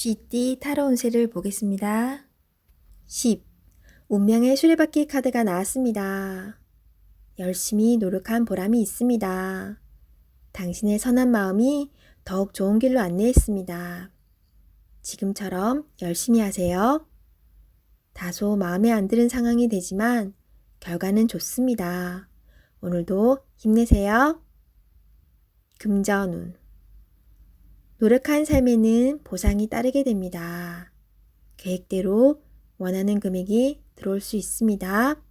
쥐띠 타로 운세를 보겠습니다. 10. 운명의 수레바퀴 카드가 나왔습니다. 열심히 노력한 보람이 있습니다. 당신의 선한 마음이 더욱 좋은 길로 안내했습니다. 지금처럼 열심히 하세요. 다소 마음에 안 드는 상황이 되지만 결과는 좋습니다. 오늘도 힘내세요. 금전운. 노력한 삶에는 보상이 따르게 됩니다. 계획대로 원하는 금액이 들어올 수 있습니다.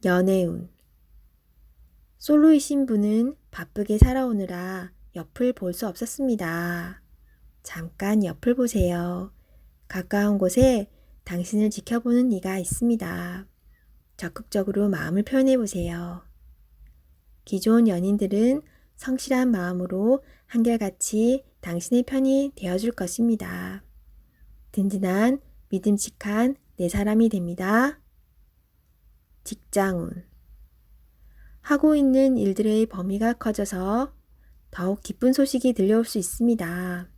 연애운. 솔로이신 분은 바쁘게 살아오느라 옆을 볼 수 없었습니다. 잠깐 옆을 보세요. 가까운 곳에 당신을 지켜보는 이가 있습니다. 적극적으로 마음을 표현해 보세요. 기존 연인들은 성실한 마음으로 한결같이 당신의 편이 되어줄 것입니다. 든든한 믿음직한 내 사람이 됩니다. 직장운. 하고 있는 일들의 범위가 커져서 더욱 기쁜 소식이 들려올 수 있습니다.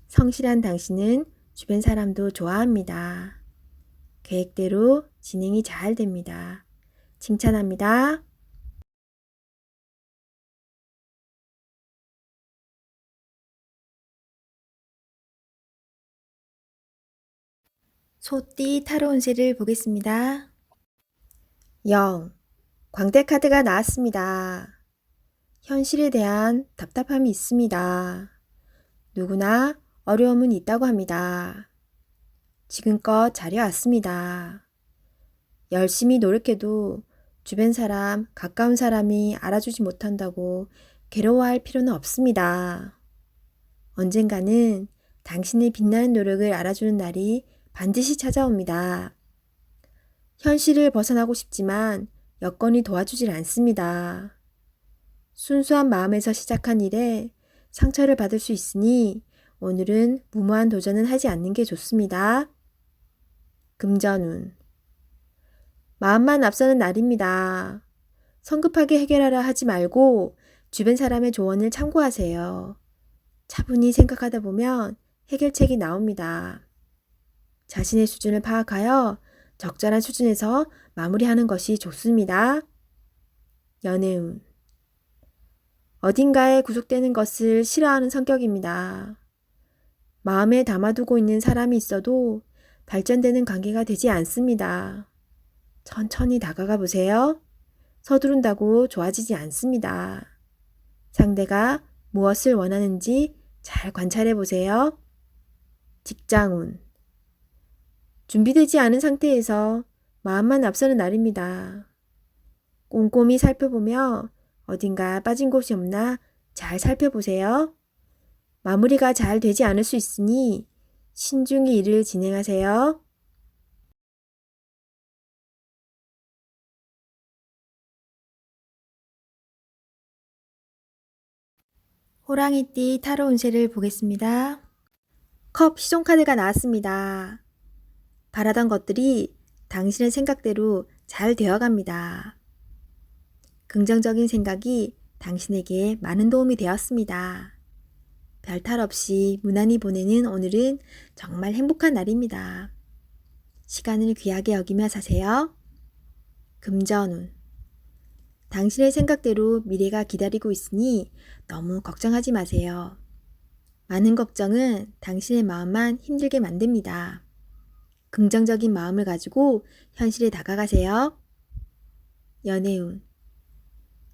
성실한 당신은 주변 사람도 좋아합니다. 계획대로 진행이 잘 됩니다. 칭찬합니다. 소띠 타로 운세를 보겠습니다. 0. 광대 카드가 나왔습니다. 현실에 대한 답답함이 있습니다. 누구나 어려움은 있다고 합니다. 지금껏 잘해왔습니다. 열심히 노력해도 주변 사람, 가까운 사람이 알아주지 못한다고 괴로워할 필요는 없습니다. 언젠가는 당신의 빛나는 노력을 알아주는 날이 반드시 찾아옵니다. 현실을 벗어나고 싶지만 여건이 도와주질 않습니다. 순수한 마음에서 시작한 일에 상처를 받을 수 있으니 오늘은 무모한 도전은 하지 않는 게 좋습니다. 금전운. 마음만 앞서는 날입니다. 성급하게 해결하려 하지 말고 주변 사람의 조언을 참고하세요. 차분히 생각하다 보면 해결책이 나옵니다. 자신의 수준을 파악하여 적절한 수준에서 마무리하는 것이 좋습니다. 연애운. 어딘가에 구속되는 것을 싫어하는 성격입니다. 마음에 담아두고 있는 사람이 있어도 발전되는 관계가 되지 않습니다. 천천히 다가가 보세요. 서두른다고 좋아지지 않습니다. 상대가 무엇을 원하는지 잘 관찰해 보세요. 직장운. 준비되지 않은 상태에서 마음만 앞서는 날입니다. 꼼꼼히 살펴보며 어딘가 빠진 곳이 없나 잘 살펴보세요. 마무리가 잘 되지 않을 수 있으니 신중히 일을 진행하세요. 호랑이띠 타로 운세를 보겠습니다. 컵 시종카드가 나왔습니다. 바라던 것들이 당신의 생각대로 잘 되어갑니다. 긍정적인 생각이 당신에게 많은 도움이 되었습니다. 별탈 없이 무난히 보내는 오늘은 정말 행복한 날입니다. 시간을 귀하게 여기며 사세요. 금전운. 당신의 생각대로 미래가 기다리고 있으니 너무 걱정하지 마세요. 많은 걱정은 당신의 마음만 힘들게 만듭니다. 긍정적인 마음을 가지고 현실에 다가가세요. 연애운.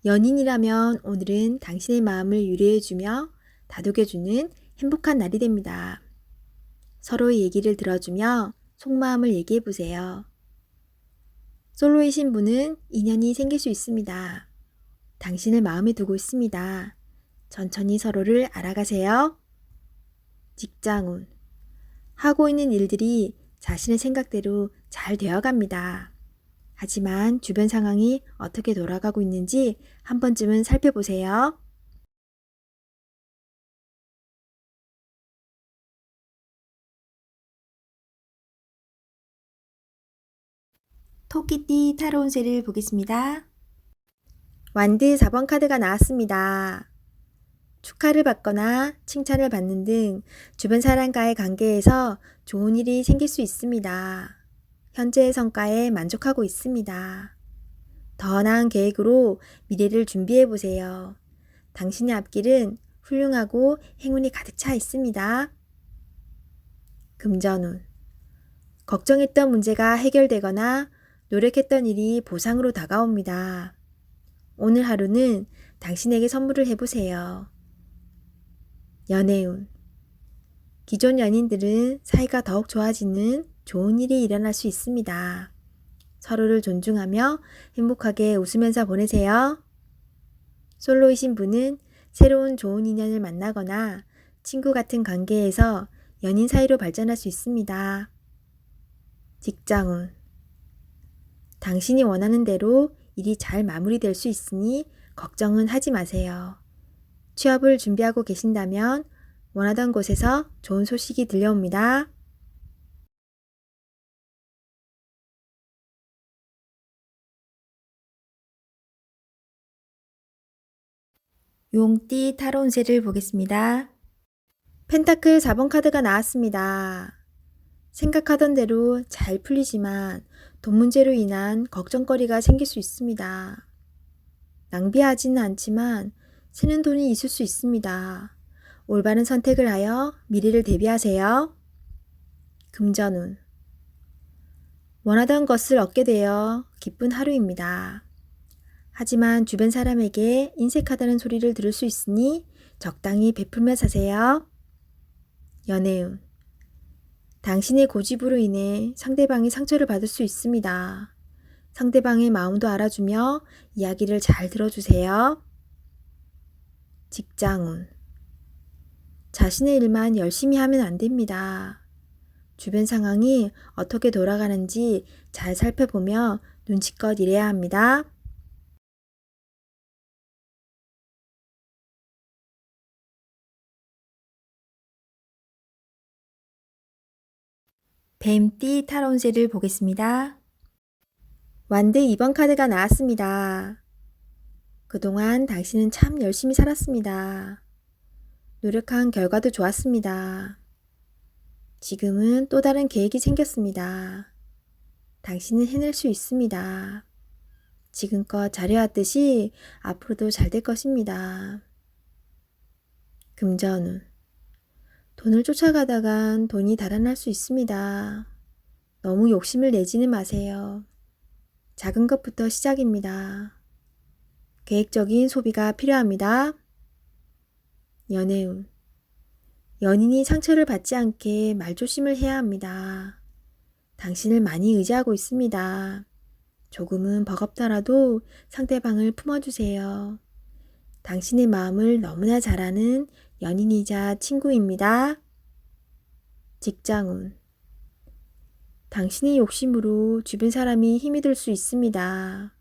연인이라면 오늘은 당신의 마음을 유리해주며 다독여주는 행복한 날이 됩니다. 서로의 얘기를 들어주며 속마음을 얘기해보세요. 솔로이신 분은 인연이 생길 수 있습니다. 당신을 마음에 두고 있습니다. 천천히 서로를 알아가세요. 직장운. 하고 있는 일들이 자신의 생각대로 잘 되어갑니다. 하지만 주변 상황이 어떻게 돌아가고 있는지 한 번쯤은 살펴보세요. 토끼띠 타로 운세를 보겠습니다. 완드 4번 카드가 나왔습니다. 축하를 받거나 칭찬을 받는 등 주변 사람과의 관계에서 좋은 일이 생길 수 있습니다. 현재의 성과에 만족하고 있습니다. 더 나은 계획으로 미래를 준비해 보세요. 당신의 앞길은 훌륭하고 행운이 가득 차 있습니다. 금전운. 걱정했던 문제가 해결되거나 노력했던 일이 보상으로 다가옵니다. 오늘 하루는 당신에게 선물을 해보세요. 연애운. 기존 연인들은 사이가 더욱 좋아지는 좋은 일이 일어날 수 있습니다. 서로를 존중하며 행복하게 웃으면서 보내세요. 솔로이신 분은 새로운 좋은 인연을 만나거나 친구 같은 관계에서 연인 사이로 발전할 수 있습니다. 직장운. 당신이 원하는 대로 일이 잘 마무리될 수 있으니 걱정은 하지 마세요. 취업을 준비하고 계신다면 원하던 곳에서 좋은 소식이 들려옵니다. 용띠 타로 운세를 보겠습니다. 펜타클 4번 카드가 나왔습니다. 생각하던 대로 잘 풀리지만 돈 문제로 인한 걱정거리가 생길 수 있습니다. 낭비하지는 않지만 새는 돈이 있을 수 있습니다. 올바른 선택을 하여 미래를 대비하세요. 금전운. 원하던 것을 얻게 되어 기쁜 하루입니다. 하지만 주변 사람에게 인색하다는 소리를 들을 수 있으니 적당히 베풀며 사세요. 연애운. 당신의 고집으로 인해 상대방이 상처를 받을 수 있습니다. 상대방의 마음도 알아주며 이야기를 잘 들어주세요. 직장운. 자신의 일만 열심히 하면 안 됩니다. 주변 상황이 어떻게 돌아가는지 잘 살펴보며 눈치껏 일해야 합니다. 뱀띠 타로 운세를 보겠습니다. 완드 2번 카드가 나왔습니다. 그동안 당신은 참 열심히 살았습니다. 노력한 결과도 좋았습니다. 지금은 또 다른 계획이 생겼습니다. 당신은 해낼 수 있습니다. 지금껏 잘해왔듯이 앞으로도 잘 될 것입니다. 금전운. 돈을 쫓아가다간 돈이 달아날 수 있습니다. 너무 욕심을 내지는 마세요. 작은 것부터 시작입니다. 계획적인 소비가 필요합니다. 연애운. 연인이 상처를 받지 않게 말조심을 해야 합니다. 당신을 많이 의지하고 있습니다. 조금은 버겁더라도 상대방을 품어주세요. 당신의 마음을 너무나 잘 아는 연인이자 친구입니다. 직장운. 당신의 욕심으로 주변 사람이 힘이 들 수 있습니다.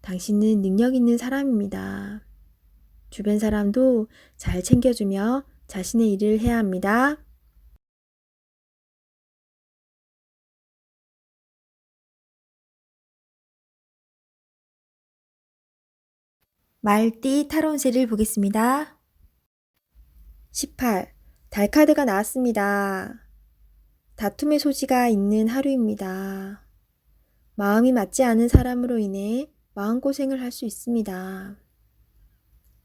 당신은 능력 있는 사람입니다. 주변 사람도 잘 챙겨주며 자신의 일을 해야 합니다. 말띠 타로 운세를 보겠습니다. 18. 달 카드가 나왔습니다. 다툼의 소지가 있는 하루입니다. 마음이 맞지 않은 사람으로 인해 마음고생을 할 수 있습니다.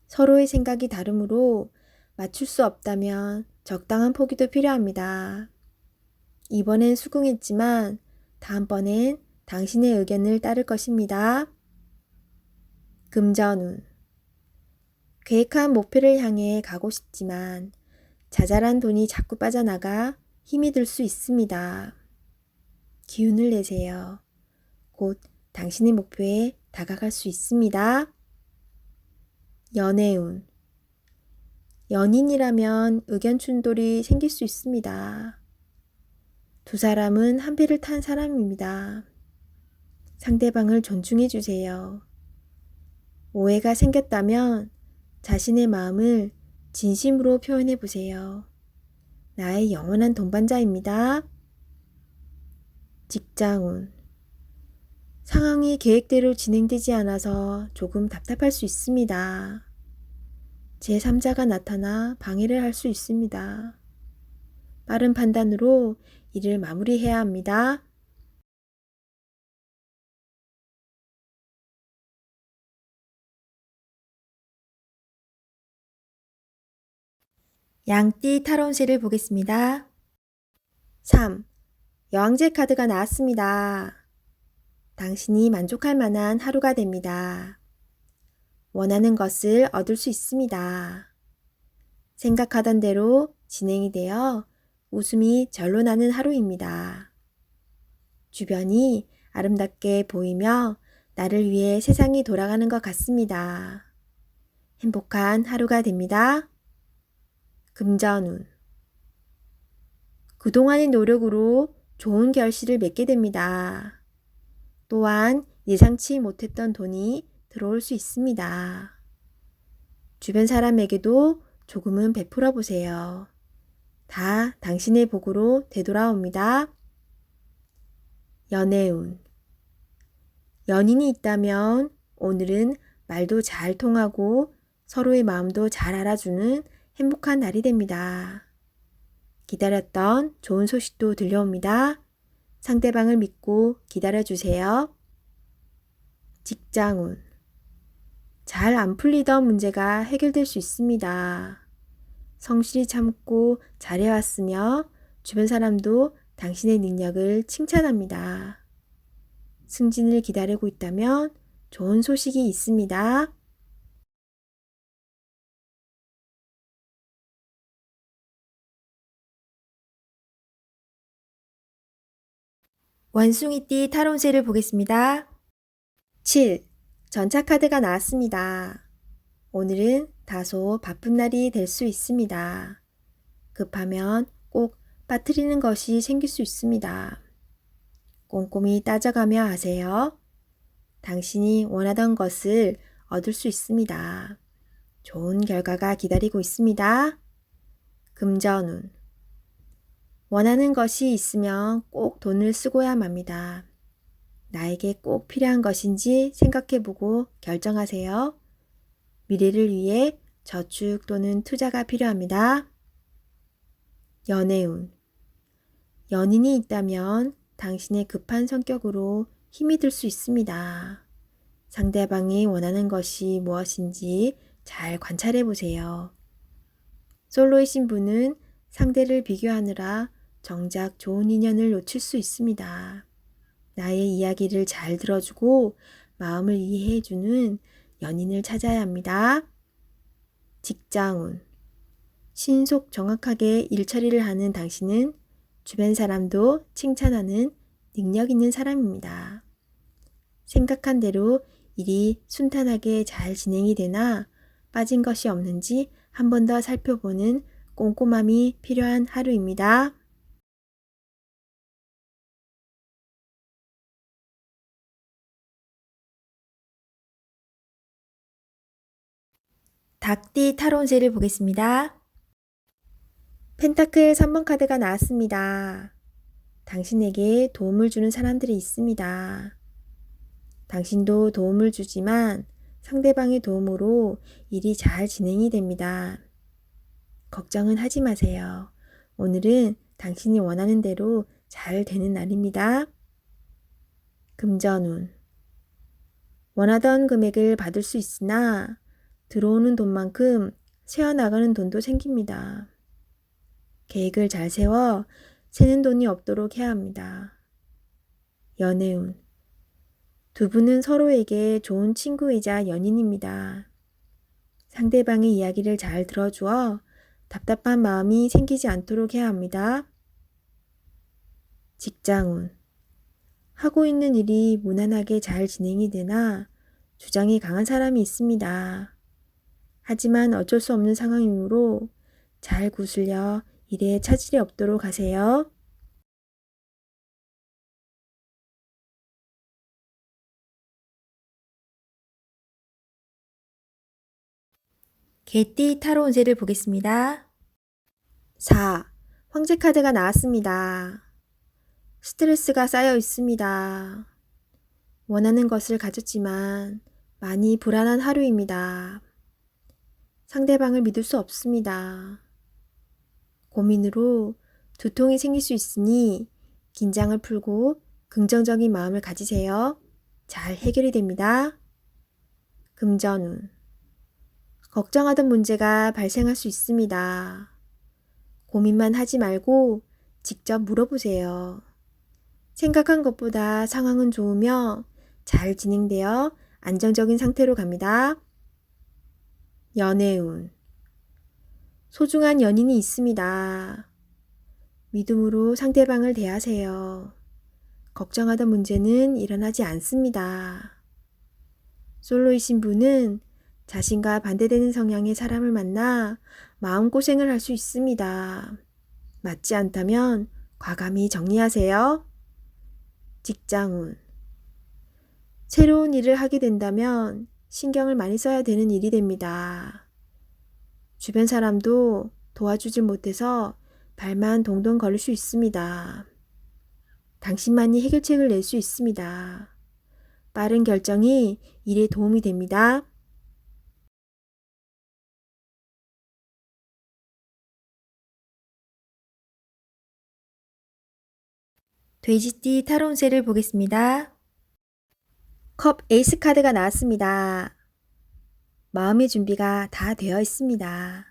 서로의 생각이 다르므로 맞출 수 없다면 적당한 포기도 필요합니다. 이번엔 수긍했지만 다음번엔 당신의 의견을 따를 것입니다. 금전운. 계획한 목표를 향해 가고 싶지만 자잘한 돈이 자꾸 빠져나가 힘이 들 수 있습니다. 기운을 내세요. 곧 당신의 목표에 다가갈 수 있습니다. 연애운. 연인이라면 의견 충돌이 생길 수 있습니다. 두 사람은 한 배를 탄 사람입니다. 상대방을 존중해 주세요. 오해가 생겼다면 자신의 마음을 진심으로 표현해 보세요. 나의 영원한 동반자입니다. 직장운. 상황이 계획대로 진행되지 않아서 조금 답답할 수 있습니다. 제3자가 나타나 방해를 할 수 있습니다. 빠른 판단으로 일을 마무리해야 합니다. 양띠 타로운세를 보겠습니다. 3. 여왕제 카드가 나왔습니다. 당신이 만족할 만한 하루가 됩니다. 원하는 것을 얻을 수 있습니다. 생각하던 대로 진행이 되어 웃음이 절로 나는 하루입니다. 주변이 아름답게 보이며 나를 위해 세상이 돌아가는 것 같습니다. 행복한 하루가 됩니다. 금전운. 그동안의 노력으로 좋은 결실을 맺게 됩니다. 또한 예상치 못했던 돈이 들어올 수 있습니다. 주변 사람에게도 조금은 베풀어 보세요. 다 당신의 복으로 되돌아옵니다. 연애운. 연인이 있다면 오늘은 말도 잘 통하고 서로의 마음도 잘 알아주는 행복한 날이 됩니다. 기다렸던 좋은 소식도 들려옵니다. 상대방을 믿고 기다려주세요. 직장운. 잘 안 풀리던 문제가 해결될 수 있습니다. 성실히 참고 잘해왔으며 주변 사람도 당신의 능력을 칭찬합니다. 승진을 기다리고 있다면 좋은 소식이 있습니다. 원숭이띠 타로운세를 보겠습니다. 7. 전차 카드가 나왔습니다. 오늘은 다소 바쁜 날이 될 수 있습니다. 급하면 꼭 빠뜨리는 것이 생길 수 있습니다. 꼼꼼히 따져가며 하세요. 당신이 원하던 것을 얻을 수 있습니다. 좋은 결과가 기다리고 있습니다. 금전운. 원하는 것이 있으면 꼭 돈을 쓰고야 맙니다. 나에게 꼭 필요한 것인지 생각해보고 결정하세요. 미래를 위해 저축 또는 투자가 필요합니다. 연애운. 연인이 있다면 당신의 급한 성격으로 힘이 들 수 있습니다. 상대방이 원하는 것이 무엇인지 잘 관찰해 보세요. 솔로이신 분은 상대를 비교하느라 정작 좋은 인연을 놓칠 수 있습니다. 나의 이야기를 잘 들어주고 마음을 이해해주는 연인을 찾아야 합니다. 직장운. 신속 정확하게 일처리를 하는 당신은 주변 사람도 칭찬하는 능력 있는 사람입니다. 생각한 대로 일이 순탄하게 잘 진행이 되나 빠진 것이 없는지 한 번 더 살펴보는 꼼꼼함이 필요한 하루입니다. 닭띠 타로운세를 보겠습니다. 펜타클 3번 카드가 나왔습니다. 당신에게 도움을 주는 사람들이 있습니다. 당신도 도움을 주지만 상대방의 도움으로 일이 잘 진행이 됩니다. 걱정은 하지 마세요. 오늘은 당신이 원하는 대로 잘 되는 날입니다. 금전운. 원하던 금액을 받을 수 있으나 들어오는 돈만큼 새어나가는 돈도 생깁니다. 계획을 잘 세워 새는 돈이 없도록 해야 합니다. 연애운. 두 분은 서로에게 좋은 친구이자 연인입니다. 상대방의 이야기를 잘 들어주어 답답한 마음이 생기지 않도록 해야 합니다. 직장운. 하고 있는 일이 무난하게 잘 진행이 되나 주장이 강한 사람이 있습니다. 하지만 어쩔 수 없는 상황이므로 잘 구슬려 일에 차질이 없도록 하세요. 개띠 타로 운세를 보겠습니다. 4. 황제 카드가 나왔습니다. 스트레스가 쌓여 있습니다. 원하는 것을 가졌지만 많이 불안한 하루입니다. 상대방을 믿을 수 없습니다. 고민으로 두통이 생길 수 있으니 긴장을 풀고 긍정적인 마음을 가지세요. 잘 해결이 됩니다. 금전운. 걱정하던 문제가 발생할 수 있습니다. 고민만 하지 말고 직접 물어보세요. 생각한 것보다 상황은 좋으며 잘 진행되어 안정적인 상태로 갑니다. 연애운. 소중한 연인이 있습니다. 믿음으로 상대방을 대하세요. 걱정하던 문제는 일어나지 않습니다. 솔로이신 분은 자신과 반대되는 성향의 사람을 만나 마음고생을 할 수 있습니다. 맞지 않다면 과감히 정리하세요. 직장운. 새로운 일을 하게 된다면 신경을 많이 써야 되는 일이 됩니다. 주변 사람도 도와주질 못해서 발만 동동 걸릴 수 있습니다. 당신만이 해결책을 낼 수 있습니다. 빠른 결정이 일에 도움이 됩니다. 돼지띠 타로 운세를 보겠습니다. 컵 에이스 카드가 나왔습니다. 마음의 준비가 다 되어 있습니다.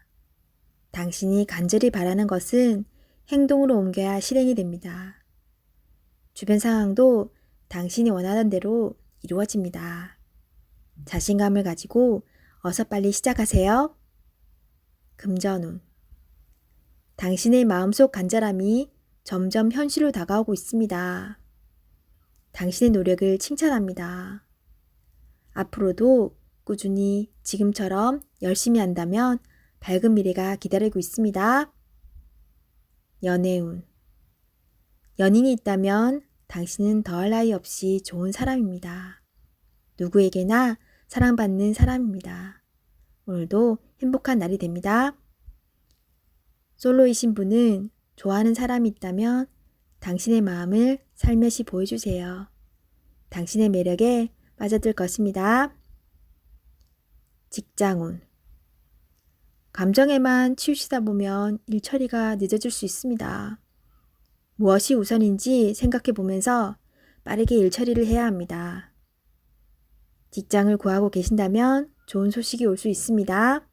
당신이 간절히 바라는 것은 행동으로 옮겨야 실행이 됩니다. 주변 상황도 당신이 원하는 대로 이루어집니다. 자신감을 가지고 어서 빨리 시작하세요. 금전운. 당신의 마음속 간절함이 점점 현실로 다가오고 있습니다. 당신의 노력을 칭찬합니다. 앞으로도 꾸준히 지금처럼 열심히 한다면 밝은 미래가 기다리고 있습니다. 연애운. 연인이 있다면 당신은 더할 나위 없이 좋은 사람입니다. 누구에게나 사랑받는 사람입니다. 오늘도 행복한 날이 됩니다. 솔로이신 분은 좋아하는 사람이 있다면 당신의 마음을 살며시 보여주세요. 당신의 매력에 빠져들 것입니다. 직장운. 감정에만 치우치다 보면 일 처리가 늦어질 수 있습니다. 무엇이 우선인지 생각해 보면서 빠르게 일 처리를 해야 합니다. 직장을 구하고 계신다면 좋은 소식이 올 수 있습니다.